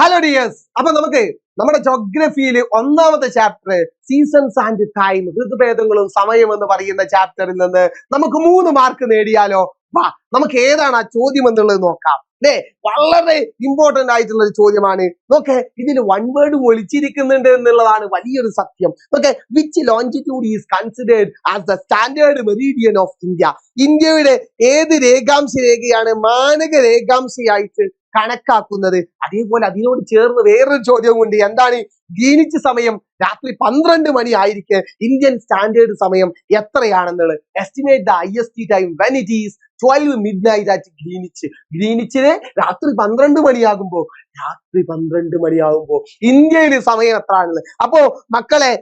Hello dears, അപ്പൊ നമുക്ക് നമ്മുടെ ജോഗ്രഫിയിൽ ഒന്നാമത്തെ ചാപ്റ്റർ സീസൺസ് ആൻഡ് ടൈം, ഋതുഭേദങ്ങളും സമയം എന്ന് പറയുന്ന ചാപ്റ്ററിൽ നിന്ന് നമുക്ക് 3 മാർക്ക് നേടിയാലോ? വാ, നമുക്ക് ഏതാണ് ആ ചോദ്യം എന്നുള്ളത് നോക്കാം. അല്ലേ, വളരെ ഇമ്പോർട്ടന്റ് ആയിട്ടുള്ള ഒരു ചോദ്യമാണ്. നോക്കെ, ഇതിൽ 1 വേർഡ് ഒളിച്ചിരിക്കുന്നുണ്ട് എന്നുള്ളതാണ് വലിയൊരു സത്യം. Okay, which longitude is considered as the standard Meridian of India? ഇന്ത്യയുടെ ഏത് രേഖാംശ രേഖയാണ് മാനക രേഖാംശയായിട്ട് കണക്കാക്കുന്നത്? അതേപോലെ അതിനോട് ചേർന്ന് വേറൊരു ചോദ്യവും ഉണ്ട്. എന്താണ്? ഗ്രീനിച്ച് സമയം രാത്രി 12 മണി ആയിരിക്കെ ഇന്ത്യൻ സ്റ്റാൻഡേർഡ് സമയം എത്രയാണെന്നുള്ളത്. Estimate the IST time when it is 12 midnight at Greenwich. ഗ്രീനിച്ചിന് രാത്രി 12 മണിയാകുമ്പോ ഇന്ത്യയിൽ സമയം എത്ര ആണുള്ളത്? അപ്പോ മക്കളെ,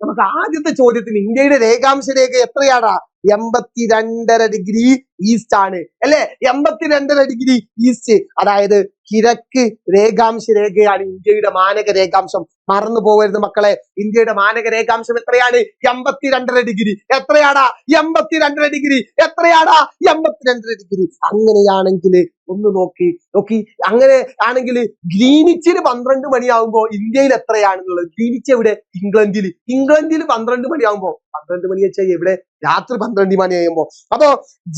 നമുക്ക് ആദ്യത്തെ ചോദ്യത്തിന് ഇന്ത്യയുടെ രേഖാംശ രേഖ എത്രയാടാ? 82.5 ഡിഗ്രി ഈസ്റ്റ് ആണ് അല്ലെ? 82.5 ഡിഗ്രി ഈസ്റ്റ്, അതായത് കിഴക്ക് രേഖാംശ രേഖയാണ് ഇന്ത്യയുടെ മാനക രേഖാംശം. മറന്നു പോകരുത് മക്കളെ, ഇന്ത്യയുടെ മാനക രേഖാംശം എത്രയാണ്? 82.5 ഡിഗ്രി. എത്രയാടാ? 82.5 ഡിഗ്രി. എത്രയാടാ? 82.5 ഡിഗ്രി. അങ്ങനെയാണെങ്കിൽ ഒന്ന് നോക്കി, അങ്ങനെ ആണെങ്കിൽ ഗ്രീനിച്ചിന് 12 മണിയാകുമ്പോ ഇന്ത്യയിൽ എത്രയാണെന്നുള്ളത്. ഗ്രീനിച്ച് എവിടെ? ഇംഗ്ലണ്ടിൽ 12 മണിയാകുമ്പോ, 12 മണി വെച്ചാൽ എവിടെ? രാത്രി 12 മണിയാകുമ്പോ. അപ്പോ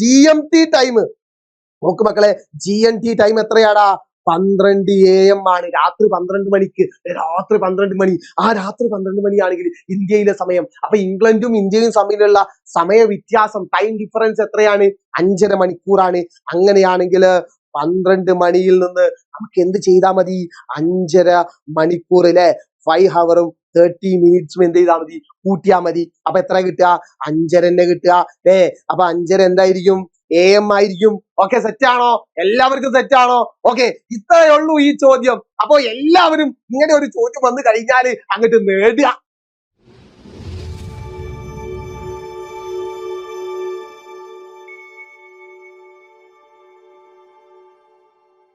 GMT ടൈം നോക്ക് മക്കളെ, GMT ടൈം എത്രയാടാ? 12 AM ആണ്. രാത്രി 12 മണിക്ക്, രാത്രി 12 മണി. ആ രാത്രി 12 മണിയാണെങ്കിൽ ഇന്ത്യയിലെ സമയം. അപ്പൊ ഇംഗ്ലണ്ടും ഇന്ത്യയും തമ്മിലുള്ള സമയ വ്യത്യാസം, ടൈം ഡിഫറൻസ് എത്രയാണ്? 5.5 മണിക്കൂറാണ്. അങ്ങനെയാണെങ്കിൽ 12 മണിയിൽ നിന്ന് നമുക്ക് എന്ത് ചെയ്താൽ മതി? 5.5 മണിക്കൂറിലെ 5 hours 30 minutes എന്ത് ചെയ്താൽ മതി? കൂട്ടിയാൽ മതി. അപ്പൊ എത്ര കിട്ടുക? 5.5 തന്നെ കിട്ടുക. അപ്പൊ 5.5 എന്തായിരിക്കും? AM ആയിരിക്കും. ഓക്കെ, സെറ്റ് ആണോ? എല്ലാവർക്കും സെറ്റ് ആണോ? ഓക്കെ, ഇത്രയേ ഉള്ളൂ ഈ ചോദ്യം. അപ്പൊ എല്ലാവരും ഇങ്ങനെ ഒരു ചോദ്യം വന്നു കഴിഞ്ഞാൽ അങ്ങോട്ട് നേടുക.